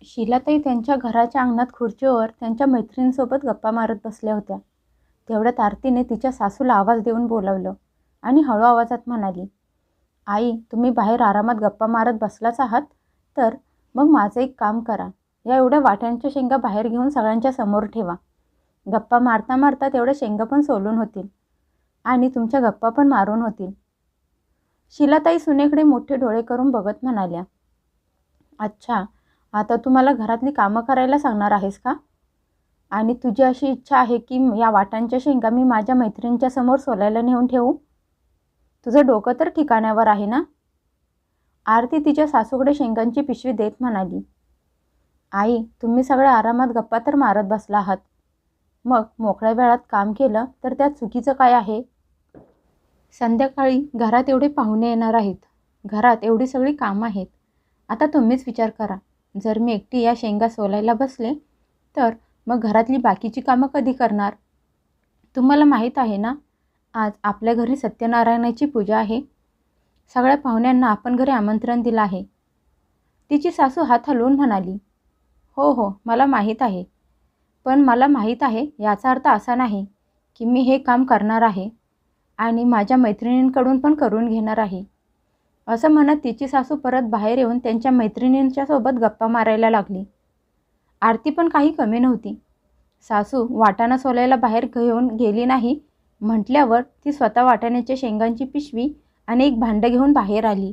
शीलाताई त्यांच्या घराच्या अंगणात खुर्चीवर त्यांच्या मैत्रिणींसोबत गप्पा मारत बसल्या होत्या. तेवढ्यात आरतीने तिच्या सासूला आवाज देऊन बोलावलं आणि हळू आवाजात म्हणाली, आई, तुम्ही बाहेर आरामात गप्पा मारत बसलाच आहात, तर मग माझं एक काम करा. या एवढ्या वाट्यांच्या शेंगा बाहेर घेऊन सगळ्यांच्या समोर ठेवा. गप्पा मारता मारता तेवढ्या शेंगा पण सोलून होतील आणि तुमच्या गप्पा पण मारून होतील. शीलाताई सुनेकडे मोठे डोळे करून बघत म्हणाल्या, अच्छा, आता तू मला घरातली कामं करायला सांगणार आहेस का? आणि तुझी अशी इच्छा आहे की या वाटांच्या शेंगा मी माझ्या मैत्रिणींच्या समोर सोलायला नेऊन ठेवू? तुझं डोकं तर ठिकाण्यावर आहे ना? आरती तिच्या सासूकडे शेंगांची पिशवी देत म्हणाली, आई, तुम्ही सगळ्या आरामात गप्पा तर मारत बसला आहात. मग मोकळ्या वेळात काम केलं तर त्यात चुकीचं काय आहे? संध्याकाळी घरात एवढे पाहुणे येणार आहेत. घरात एवढी सगळी कामं आहेत. आता तुम्हीच विचार करा, जर मी एकटी या शेंगा सोलायला बसले तर मग घरातली बाकीची कामं कधी करणार? तुम्हाला माहीत आहे ना, आज आपल्या घरी सत्यनारायणाची पूजा आहे. सगळ्या पाहुण्यांना आपण घरी आमंत्रण दिलं आहे. तिची सासू हात हलवून म्हणाली, हो हो, मला माहीत आहे. पण मला माहीत आहे याचा अर्थ असा नाही की मी हे काम करणार आहे आणि माझ्या मैत्रिणींकडून पण करून घेणार आहे. असं म्हणत तिची सासू परत बाहेर येऊन त्यांच्या मैत्रिणींच्या सोबत गप्पा मारायला लागली. आरती पण काही कमी नव्हती. सासू वाटाणा सोलायला बाहेर घेऊन गेली नाही म्हटल्यावर ती स्वतः वाटाण्याच्या शेंगांची पिशवी आणि एक भांडं घेऊन बाहेर आली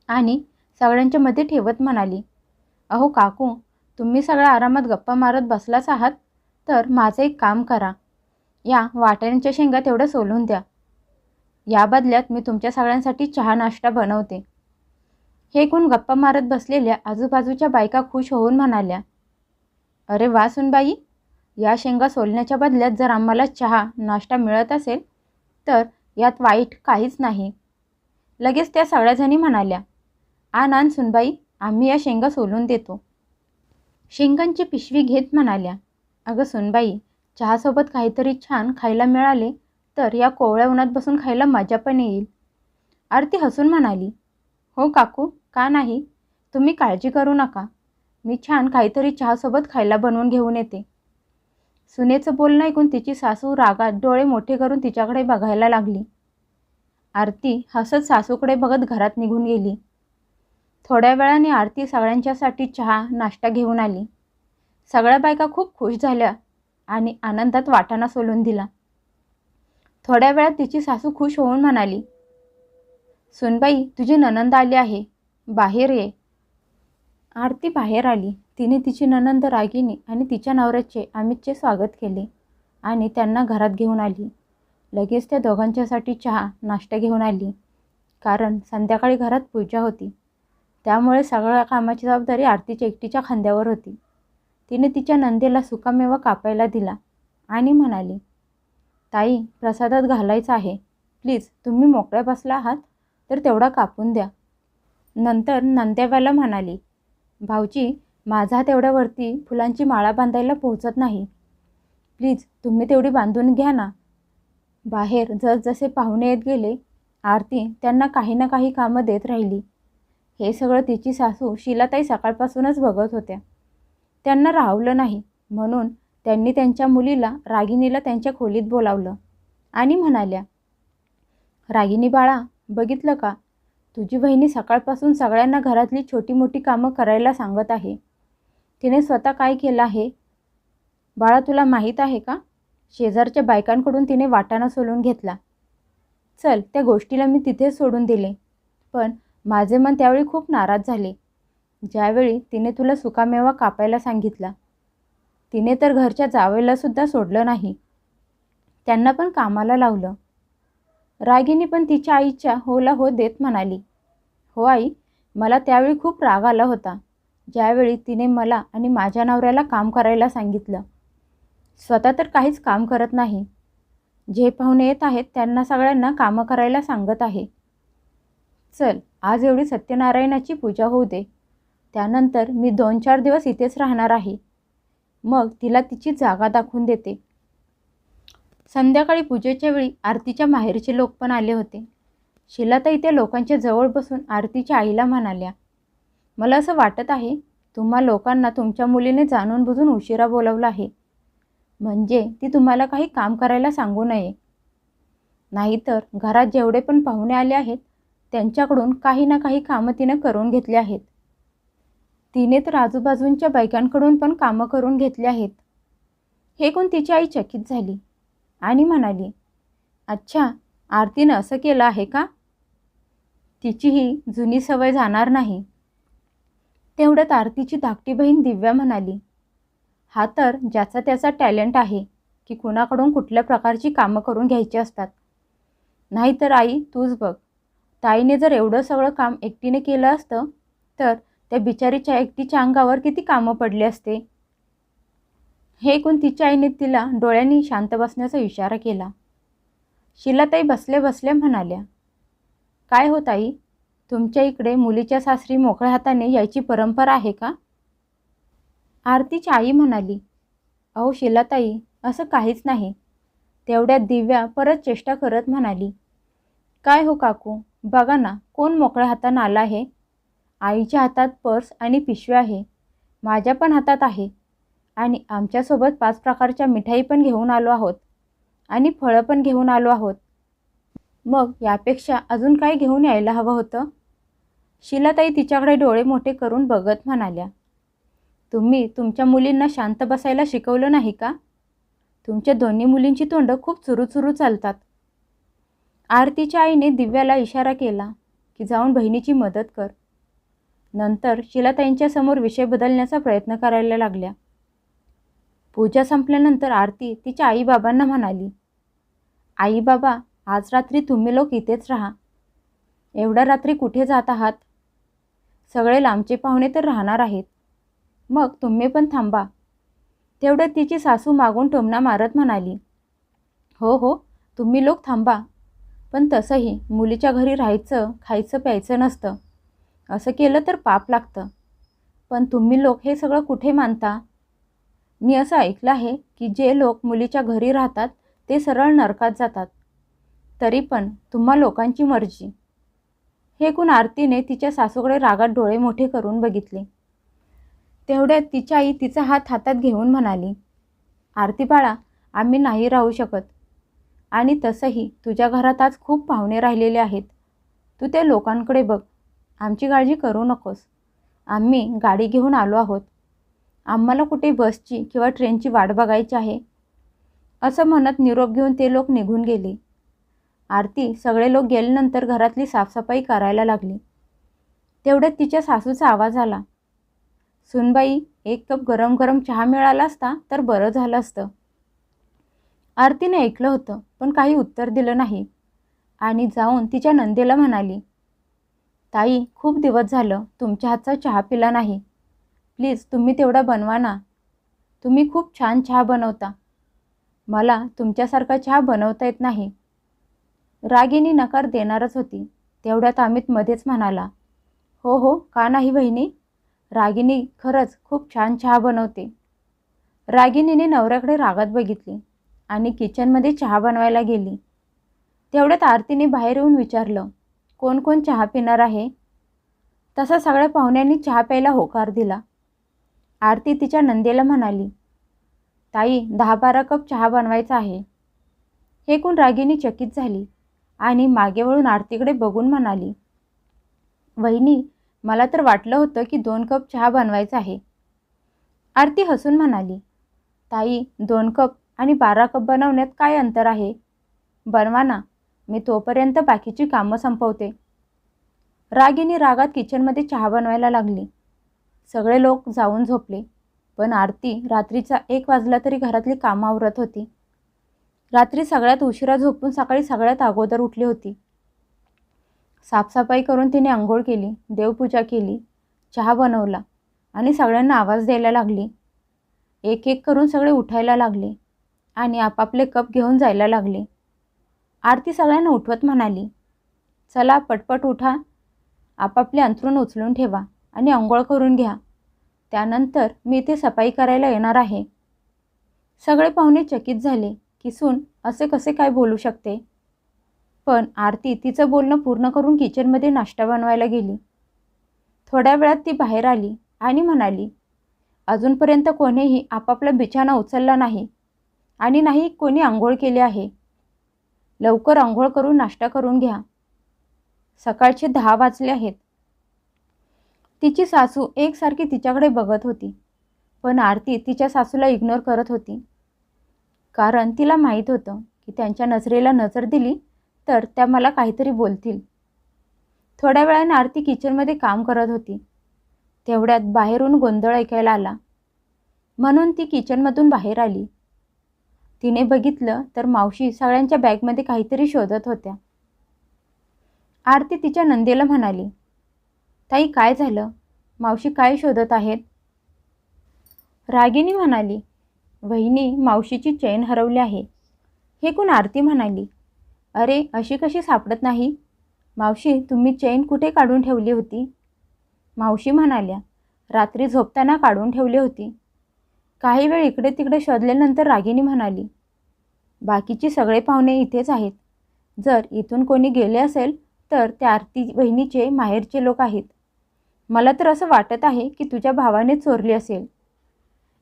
आणि सगळ्यांच्या मध्ये ठेवत म्हणाली, अहो काकू, तुम्ही सगळ्या आरामात गप्पा मारत बसलाच आहात, तर माझं एक काम करा. या वाटाण्याच्या शेंगा तेवढ्या सोलून द्या. या बदल्यात मी तुमच्या सगळ्यांसाठी चहा नाश्ता बनवते. हे ऐकून गप्पा मारत बसलेल्या आजूबाजूच्या बायका खुश होऊन म्हणाल्या, अरे वा सुनबाई, या शेंगा सोलण्याच्या बदल्यात जर आम्हाला चहा नाश्ता मिळत असेल तर यात वाईट काहीच नाही. लगेच त्या सगळ्याजणी म्हणाल्या, आण सुनबाई, आम्ही या शेंगा सोलून देतो. शेंगांची पिशवी घेत म्हणाल्या, अगं सुनबाई, चहासोबत काहीतरी छान खायला मिळाले तर या कोवळ्या उन्हात बसून खायला मजा पण येईल. आरती हसून म्हणाली, हो काकू, का नाही? तुम्ही काळजी करू नका. मी छान काहीतरी चहासोबत खायला बनवून घेऊन येते. सुनेचं बोलणं ऐकून तिची सासू रागात डोळे मोठे करून तिच्याकडे बघायला लागली. आरती हसत सासूकडे बघत घरात निघून गेली. थोड्या वेळाने आरती सगळ्यांच्यासाठी चहा नाश्ता घेऊन आली. सगळ्या बायका खूप खुश झाल्या आणि आनंदात वाटाणा सोलून दिला. थोड्या वेळात तिची सासू खुश होऊन म्हणाली, सुनबाई, तुझी नणंद आली आहे, बाहेर ये. आरती बाहेर आली. तिने तिची नणंद रागिनी आणि तिच्या नवऱ्याचे अमितचे स्वागत केले आणि त्यांना घरात घेऊन आली. लगेच त्या दोघांच्यासाठी चहा नाश्ता घेऊन आली, कारण संध्याकाळी घरात पूजा होती. त्यामुळे सगळ्या कामाची जबाबदारी आरतीच्या एकटीच्या खांद्यावर होती. तिने तिच्या नंदेला सुकामेवा कापायला दिला आणि म्हणाली, ताई, प्रसादात घालायचं आहे. प्लीज तुम्ही मोकळ्या बसला आहात तर तेवढा कापून द्या. नंतर नंद्याबाला म्हणाली, भाऊजी, माझा हात एवढ्यावरती फुलांची माळा बांधायला पोहोचत नाही. प्लीज तुम्ही तेवढी बांधून घ्या ना. बाहेर जसजसे पाहुणे येत गेले, आरती त्यांना काही ना काही कामं देत राहिली. हे सगळं तिची सासू शीलाताई सकाळपासूनच बघत होत्या. त्यांना राहवलं नाही म्हणून त्यांनी त्यांच्या मुलीला रागिनीला त्यांच्या खोलीत बोलावलं आणि म्हणाल्या, रागिनी बाळा, बघितलं का, तुझी बहिणी सकाळपासून सगळ्यांना घरातली छोटी मोठी कामं करायला सांगत आहे. तिने स्वतः काय केलं आहे बाळा, तुला माहीत आहे का? शेजारच्या बायकांकडून तिने वाटाणा सोलून घेतला. चल, त्या गोष्टीला मी तिथेच सोडून दिले, पण माझे मन त्यावेळी खूप नाराज झाले. ज्यावेळी तिने तुला सुकामेवा कापायला सांगितला, तिने तर घरच्या जावयालासुद्धा सोडलं नाही, त्यांना पण कामाला लावलं. रागिनी पण तिच्या आईच्या होला हो देत म्हणाली, हो आई, मला त्यावेळी खूप राग आला होता, ज्यावेळी तिने मला आणि माझ्या नवऱ्याला काम करायला सांगितलं. स्वतः तर काहीच काम करत नाही. जे पाहुणे येत आहेत त्यांना सगळ्यांना कामं करायला सांगत आहे. चल, आज एवढी सत्यनारायणाची पूजा होऊ दे. त्यानंतर मी 2-4 दिवस इथेच राहणार आहे. मग तिला तिची जागा दाखवून देते. संध्याकाळी पूजेच्या वेळी आरतीच्या माहेरचे लोक पण आले होते. शीलाताई त्या लोकांच्या जवळ बसून आरतीच्या आईला म्हणाल्या, मला असं वाटत आहे तुम्हा लोकांना तुमच्या मुलीने जाणून बुजून उशिरा बोलवलं आहे, म्हणजे ती तुम्हाला काही काम करायला सांगू नये. नाहीतर घरात जेवढे पण पाहुणे आले आहेत त्यांच्याकडून काही ना काही कामं तिनं करून घेतली आहेत. तिने तर आजूबाजूंच्या बायकांकडून पण कामं करून घेतली आहेत. हे ऐकून तिची आई चकित झाली आणि म्हणाली, अच्छा, आरतीनं असं केलं आहे का? तिची ही जुनी सवय जाणार नाही. तेवढ्यात आरतीची धाकटी बहीण दिव्या म्हणाली, हा तर ज्याचा त्याचा टॅलेंट आहे की कुणाकडून कुठल्या प्रकारची कामं करून घ्यायची असतात. नाहीतर आई तूच बघ, ताईने जर एवढं सगळं काम एकटीने केलं असतं तर त्या बिचारीच्या एकटीच्या अंगावर किती कामं पडली असते. हे ऐकून तिच्या आईने तिला डोळ्यांनी शांत बसण्याचा इशारा केला. शीलाताई बसल्या बसल्या म्हणाल्या, काय हो ताई, तुमच्या इकडे मुलीच्या सासरी मोकळ्या हाताने यायची परंपरा आहे का? आरतीची आई म्हणाली, अहो शीलाताई, असं काहीच नाही. तेवढ्यात दिव्या परत चेष्टा करत म्हणाली, काय हो काकू, बघा ना कोण मोकळ्या हाताने आला आहे. आईच्या हातात पर्स आणि पिशवी आहे, माझ्या पण हातात आहे, आणि आमच्यासोबत 5 प्रकारच्या मिठाई पण घेऊन आलो आहोत आणि फळं पण घेऊन आलो आहोत. मग यापेक्षा अजून काय घेऊन यायला हवं होतं? शीलाताई तिच्याकडे डोळे मोठे करून बघत म्हणाल्या, तुम्ही तुमच्या मुलींना शांत बसायला शिकवलं नाही का? तुमच्या दोन्ही मुलींची तोंडं खूप चुरूचुरू चालतात. आरतीच्या आईने दिव्याला इशारा केला की जाऊन बहिणीची मदत कर. नंतर शीलाताईंच्या समोर विषय बदलण्याचा प्रयत्न करायला लागल्या. पूजा संपल्यानंतर आरती तिच्या आईबाबांना म्हणाली, आई बाबा, आज रात्री तुम्ही लोक इथेच राहा. एवढ्या रात्री कुठे जात आहात? सगळे लांबचे पाहुणे तर राहणार आहेत, मग तुम्ही पण थांबा. तेवढ्यात तिची सासू मागून टोमणा मारत म्हणाली, हो हो, तुम्ही लोक थांबा, पण तसंही मुलीच्या घरी राहायचं, खायचं प्यायचं नसतं. असं केलं तर पाप लागतं. पण तुम्ही लोक हे सगळं कुठे मानता? मी असं ऐकलं आहे की जे लोक मुलीच्या घरी राहतात ते सरळ नरकात जातात. तरी पण तुम्हा लोकांची मर्जी. हे ऐकून आरतीने तिच्या सासूकडे रागात डोळे मोठे करून बघितले. तेवढ्यात तिच्या आई तिचा हात हातात घेऊन म्हणाली, आरती बाळा, आम्ही नाही राहू शकत. आणि तसंही तुझ्या घरात आज खूप पाहुणे राहिलेले आहेत. तू त्या लोकांकडे बघ, आमची काळजी करू नकोस. आम्ही गाडी घेऊन आलो आहोत. आम्हाला कुठे बसची किंवा ट्रेनची वाट बघायची आहे. असं म्हणत निरोप घेऊन ते लोक निघून गेले. आरती सगळे लोक गेल्यानंतर घरातली साफसफाई करायला लागली. तेवढ्यात तिच्या सासूचा आवाज आला, सुनबाई, 1 कप गरम गरम चहा मिळाला असता तर बरं झालं असतं. आरतीने ऐकलं होतं पण काही उत्तर दिलं नाही आणि जाऊन तिच्या नंदेला म्हणाली, ताई, खूप दिवस झालं तुमच्या हातचा चहा पिला नाही. प्लीज तुम्ही तेवढा बनवा ना. तुम्ही खूप छान चहा बनवता. मला तुमच्यासारखा चहा बनवता येत नाही. रागिनी नकार देणारच होती. तेवढ्यात अमित मध्येच म्हणाला, हो हो, का नाही बहिणी, रागिनी खरंच खूप छान चहा बनवते. रागिनीने नवऱ्याकडे रागात बघितली आणि किचनमध्ये चहा बनवायला गेली. तेवढ्यात आरतीने बाहेर येऊन विचारलं, कोण कोण चहा पिणार आहे? तसा सगळ्या पाहुण्यांनी चहा प्यायला होकार दिला. आरती तिच्या नंदेला म्हणाली, ताई, 10-12 कप चहा बनवायचा आहे. हे ऐकून रागिनी चकित झाली आणि मागे वळून आरतीकडे बघून म्हणाली, वहिनी, मला तर वाटलं होतं की 2 कप चहा बनवायचा आहे. आरती हसून म्हणाली, ताई, 2 कप आणि 12 कप बनवण्यात काय अंतर आहे? बनवा ना, मी तोपर्यंत बाकीची कामं संपवते. रागिनी रागात किचनमध्ये चहा बनवायला लागली. सगळे लोक जाऊन झोपले, पण आरती रात्रीचा 1 वाजला तरी घरातली कामं आवरत होती. रात्री सगळ्यात उशिरा झोपून सकाळी सगळ्यात अगोदर उठली होती. साफसफाई करून तिने अंघोळ केली, देवपूजा केली, चहा बनवला आणि सगळ्यांना आवाज द्यायला लागली. एक एक करून सगळे उठायला लागले आणि आपापले कप घेऊन जायला लागले. आरती सगळ्यांना उठवत म्हणाली, चला पटपट उठा, आपापले अंथरूण उचलून ठेवा आणि अंघोळ करून घ्या. त्यानंतर मी इथे सफाई करायला येणार आहे. सगळे पाहुणे चकित झाले की सून असे कसे काय बोलू शकते. पण आरती तिचं बोलणं पूर्ण करून किचनमध्ये नाश्ता बनवायला गेली. थोड्या वेळात ती बाहेर आली आणि म्हणाली, अजूनपर्यंत कोणीही आपापला बिछाना उचलला नाही आणि नाही कोणी आंघोळ केली आहे. लवकर आंघोळ करून नाश्ता करून घ्या. सकाळचे 10 वाजले आहेत. तिची सासू एकसारखी तिच्याकडे बघत होती, पण आरती तिच्या सासूला इग्नोर करत होती. कारण तिला माहीत होतं की त्यांच्या नजरेला नजर दिली तर त्या मला काहीतरी बोलतील. थोड्या वेळाने आरती किचनमध्ये काम करत होती. तेवढ्यात बाहेरून गोंधळ ऐकायला आला, म्हणून ती किचनमधून बाहेर आली. तिने बघितलं तर मावशी सगळ्यांच्या बॅगमध्ये काहीतरी शोधत होत्या. आरती तिच्या नंदेला म्हणाली, ताई काय झालं? मावशी काय शोधत आहेत? रागिनी म्हणाली, वहिनी मावशीची चेन हरवली आहे. हे कोण? आरती म्हणाली, अरे अशी कशी सापडत नाही? मावशी तुम्ही चेन कुठे काढून ठेवली होती? मावशी म्हणाल्या, रात्री झोपताना काढून ठेवली होती. काही वेळ इकडे तिकडे शोधल्यानंतर रागिनी म्हणाली, बाकीचे सगळे पाहुणे इथेच आहेत. जर इथून कोणी गेले असेल तर ते आरती बहिणीचे माहेरचे लोक आहेत. मला तर असं वाटत आहे की तुझ्या भावाने चोरली असेल.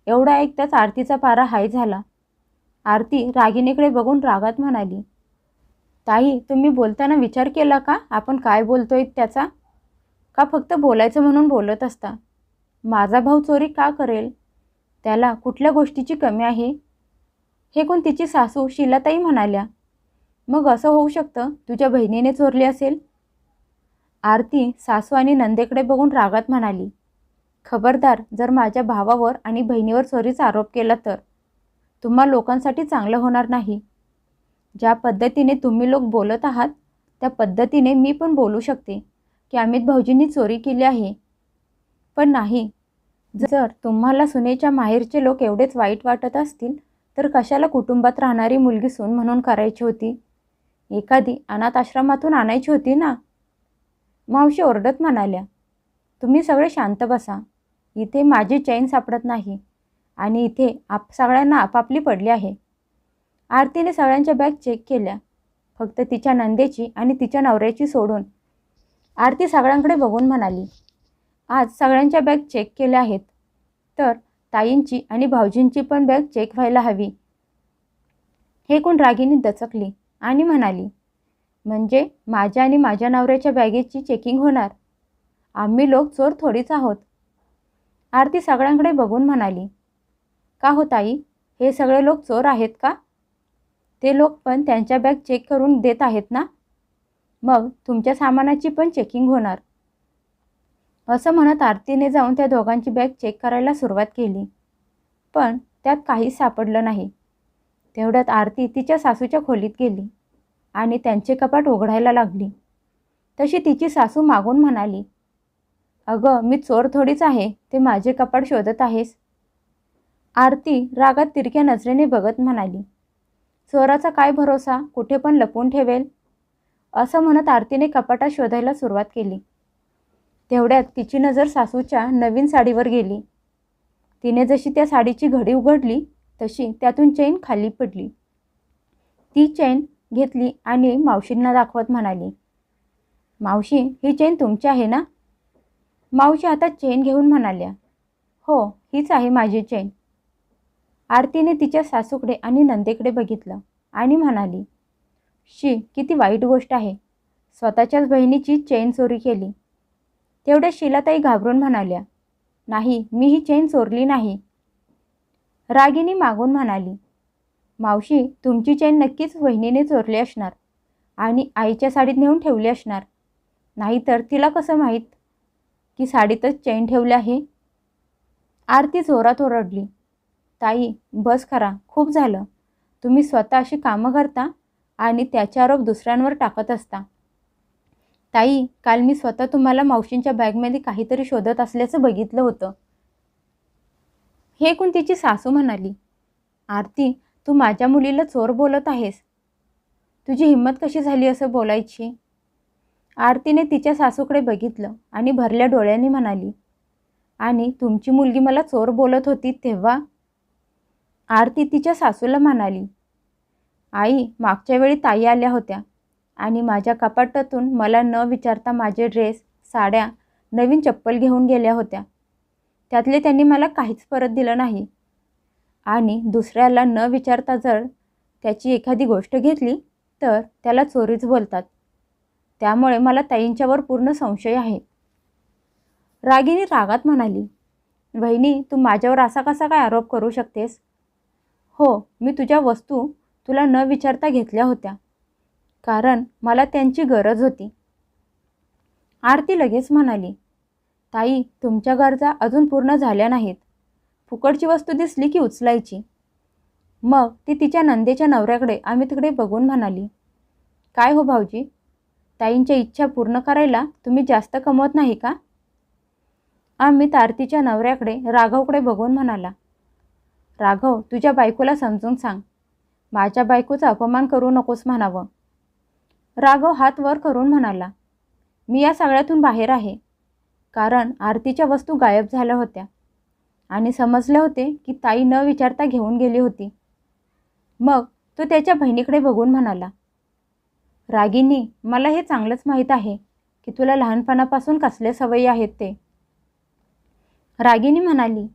एवढा ऐकताच आरतीचा पारा हाय झाला. आरती रागिनीकडे बघून रागात म्हणाली, ताई तुम्ही बोलताना विचार केला का आपण काय बोलतोय त्याचा? का फक्त बोलायचं म्हणून बोलत असता? माझा भाऊ चोरी का करेल? त्याला कुठल्या गोष्टीची कमी आहे? हे कोण? तिची सासू शीलाताई म्हणाल्या, मग असं होऊ शकतं तुझ्या बहिणीने चोरली असेल. आरती सासू आणि नंदेकडे बघून रागात म्हणाली, खबरदार जर माझ्या भावावर आणि बहिणीवर चोरीचा आरोप केला तर तुम्हा लोकांसाठी चांगलं होणार नाही. ज्या पद्धतीने तुम्ही लोक बोलत आहात त्या पद्धतीने मी पण बोलू शकते की अमित भाऊजींनी चोरी केली आहे. पण नाही, जर तुम्हाला सुनेच्या माहेरचे लोक एवढेच वाईट वाटत असतील तर कशाला कुटुंबात राहणारी मुलगी सून म्हणून करायची होती? एखादी अनाथ आश्रमातून आणायची होती ना. मावशी ओरडत म्हणाल्या, तुम्ही सगळे शांत बसा. इथे माझी चैन सापडत नाही आणि इथे सगळ्यांना आपापली पडली आहे. आरतीने सगळ्यांच्या बॅग चेक केल्या, फक्त तिच्या नंदेची आणि तिच्या नवऱ्याची सोडून. आरती सगळ्यांकडे बघून म्हणाली, आज सगळ्यांच्या बॅग चेक केल्या आहेत तर ताईंची आणि भाऊजींची पण बॅग चेक व्हायला हवी. हे कोण? रागिनी दचकली आणि म्हणाली, म्हणजे माझ्या आणि माझ्या नवऱ्याच्या बॅगेची चेकिंग होणार? आम्ही लोक चोर थोडीच आहोत. आरती सगळ्यांकडे बघून म्हणाली, का हो ताई, हे सगळे लोक चोर आहेत का? ते लोक पण त्यांच्या बॅग चेक करून देत आहेत ना, मग तुमच्या सामानाची पण चेकिंग होणार. असं म्हणत आरतीने जाऊन त्या दोघांची बॅग चेक करायला सुरुवात केली, पण त्यात काहीच सापडलं नाही. तेवढ्यात आरती तिच्या सासूच्या खोलीत गेली आणि त्यांचे कपाट उघडायला लागली. तशी तिची सासू मागून म्हणाली, अगं मी चोर थोडीच आहे, ते माझे कपाट शोधत आहेस. आरती रागात तिरक्या नजरेने बघत म्हणाली, चोराचा काय भरोसा, कुठे पण लपवून ठेवेल. असं म्हणत आरतीने कपाटात शोधायला सुरुवात केली. तेवढ्यात तिची नजर सासूच्या नवीन साडीवर गेली. तिने जशी त्या साडीची घडी उघडली तशी त्यातून चेन खाली पडली. ती चेन घेतली आणि मावशींना दाखवत म्हणाली, मावशी ही चेन तुमची आहे ना? मावशी हातात चेन घेऊन म्हणाल्या, हो हीच आहे माझी चेन. आरतीने तिच्या सासूकडे आणि नंदेकडे बघितलं आणि म्हणाली, शी किती वाईट गोष्ट आहे, स्वतःच्याच बहिणीची चेन चोरी केली. तेवढ्या शीलाताई घाबरून म्हणाल्या, नाही मी ही चेन चोरली नाही. रागिनी मागून म्हणाली, मावशी तुमची चेन नक्कीच वहिनीने चोरली असणार आणि आईच्या साडीत नेऊन ठेवली असणार. नाहीतर तिला कसं माहीत की साडीतच चेन ठेवली आहे. आरती जोरात ओरडली, ताई बस करा, खूप झालं. तुम्ही स्वतः अशी कामं करता आणि त्याचे आरोप दुसऱ्यांवर टाकत असता. ताई काल मी स्वतः तुम्हाला मावशींच्या बॅगमध्ये काहीतरी शोधत असल्याचं बघितलं होतं. हे कोण? तिची सासू म्हणाली, आरती तू माझ्या मुलीला चोर बोलत आहेस? तुझी हिंमत कशी झाली असं बोलायची? आरतीने तिच्या सासूकडे बघितलं आणि भरल्या डोळ्यांनी म्हणाली, आणि तुमची मुलगी मला चोर बोलत होती तेव्हा? आरती तिच्या सासूला म्हणाली, आई मागच्या वेळी ताई आल्या होत्या आणि माझ्या कपाटातून मला न विचारता माझे ड्रेस, साड्या, नवीन चप्पल घेऊन गेल्या होत्या. त्यातले त्यांनी मला काहीच परत दिलं नाही. आणि दुसऱ्याला न विचारता जर त्याची एखादी गोष्ट घेतली तर त्याला चोरीच बोलतात. त्यामुळे मला ताईंच्यावर पूर्ण संशय आहे. रागिनी रागात म्हणाली, वहिनी, तू माझ्यावर असा कसा काय आरोप करू शकतेस? हो, मी तुझ्या वस्तू तुला न विचारता घेतल्या होत्या, कारण मला त्यांची गरज होती. आरती लगेच म्हणाली, ताई, तुमच्या गरजा अजून पूर्ण झाल्या नाहीत. फुकटची वस्तू दिसली की उचलायची. मग ती तिच्या नंदेच्या नवऱ्याकडे अमितकडे बघून म्हणाली, काय हो भाऊजी, ताईंच्या इच्छा पूर्ण करायला तुम्ही जास्त कमवत नाही का? अमित आरतीच्या नवऱ्याकडे राघवकडे बघून म्हणाला, राघव, तुझ्या बायकोला समजून सांग. माझ्या बायकोचा अपमान करू नकोस म्हणावं. राघव हात वर करून म्हणाला, मी या सगळ्यातून बाहेर आहे, कारण आरतीच्या वस्तू गायब झाल्या होत्या आणि समजले होते की ताई न विचारता घेऊन गेली होती. मग तो त्याच्या बहिणीकडे बघून म्हणाला, रागिनी, मला हे चांगलंच माहीत आहे की तुला लहानपणापासून कसल्या सवयी आहेत ते. रागिनी म्हणाली,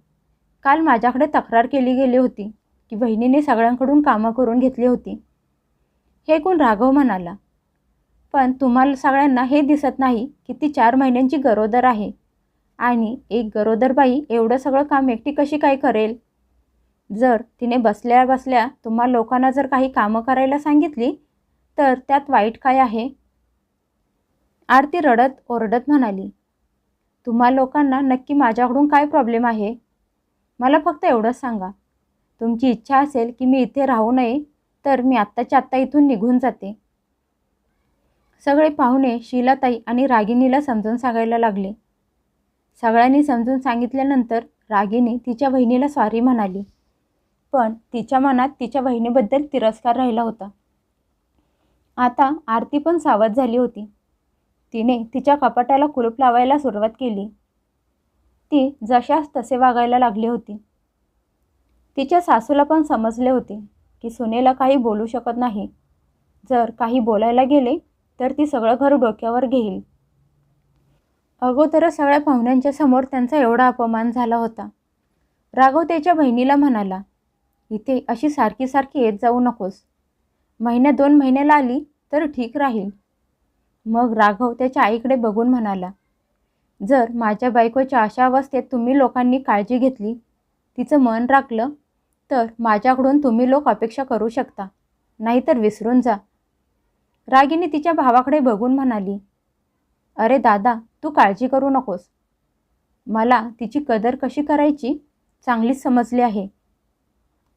काल माझ्याकडे तक्रार केली गेली होती की बहिणीने सगळ्यांकडून कामं करून घेतली होती. हे ऐकून राघव म्हणाला, पण तुम्हाला सगळ्यांना हे दिसत नाही की ती 4 महिन्यांची गरोदर आहे आणि एक गरोदर बाई एवढं सगळं काम एकटी कशी काय करेल? जर तिने बसल्या बसल्या तुम्हा लोकांना जर काही कामं करायला सांगितली तर त्यात वाईट काय आहे? आरती रडत ओरडत म्हणाली, तुम्हा लोकांना नक्की माझ्याकडून काय प्रॉब्लेम आहे? मला फक्त एवढंच सांगा. तुमची इच्छा असेल की मी इथे राहू नये तर मी आत्ताच्या आत्ता इथून निघून जाते. सगळे पाहुणे शीलाताई आणि रागिनीला समजून सांगायला लागले. सगळ्यांनी समजून सांगितल्यानंतर रागिनी तिच्या बहिणीला सॉरी म्हणाली, पण तिच्या मनात तिच्या बहिणीबद्दल तिरस्कार राहिला होता. आता आरती पण सावध झाली होती. तिने तिच्या कपाटाला कुलूप लावायला सुरुवात केली. ती जशास तसे वागायला लागली होती. तिच्या सासूला पण समजले होते की सुनेला काही बोलू शकत नाही. जर काही बोलायला गेले तर ती सगळं घर डोक्यावर घेईल. अगोदरच सगळ्या पाहुण्यांच्या समोर त्यांचा एवढा अपमान झाला होता. राघव त्याच्या बहिणीला म्हणाला, इथे अशी सारखी सारखी येत जाऊ नकोस. महिन्या 2 महिन्याला आली तर ठीक राहील. मग राघव त्याच्या आईकडे बघून म्हणाला, जर माझ्या बायकोच्या अशा अवस्थेत तुम्ही लोकांनी काळजी घेतली, तिचं मन राखलं, तर माझ्याकडून तुम्ही लोक अपेक्षा करू शकता, नाहीतर विसरून जा. रागिनी तिच्या भावाकडे बघून म्हणाली, अरे दादा, तू काळजी करू नकोस. मला तिची कदर कशी करायची चांगलीच समजली आहे.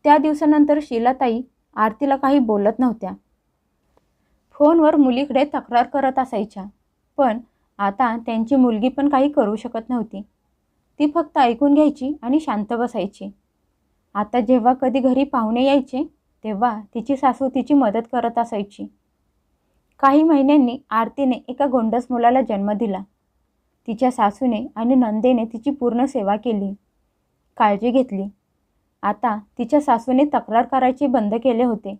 त्या दिवसानंतर शीलाताई आरतीला काही बोलत नव्हत्या. फोनवर मुलीकडे तक्रार करत असायच्या, पण आता त्यांची मुलगी पण काही करू शकत नव्हती. ती फक्त ऐकून घ्यायची आणि शांत बसायची. आता जेव्हा कधी घरी पाहुणे यायचे तेव्हा तिची सासू तिची मदत करत असायची. काही महिन्यांनी आरतीने एका गोंडस मुलाला जन्म दिला. तिच्या सासूने आणि नंदेने तिची पूर्ण सेवा केली, काळजी घेतली. आता तिच्या सासूने तक्रार करायची बंद केले होते.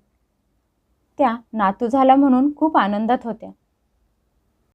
त्या नातू झाला म्हणून खूप आनंदात होत्या.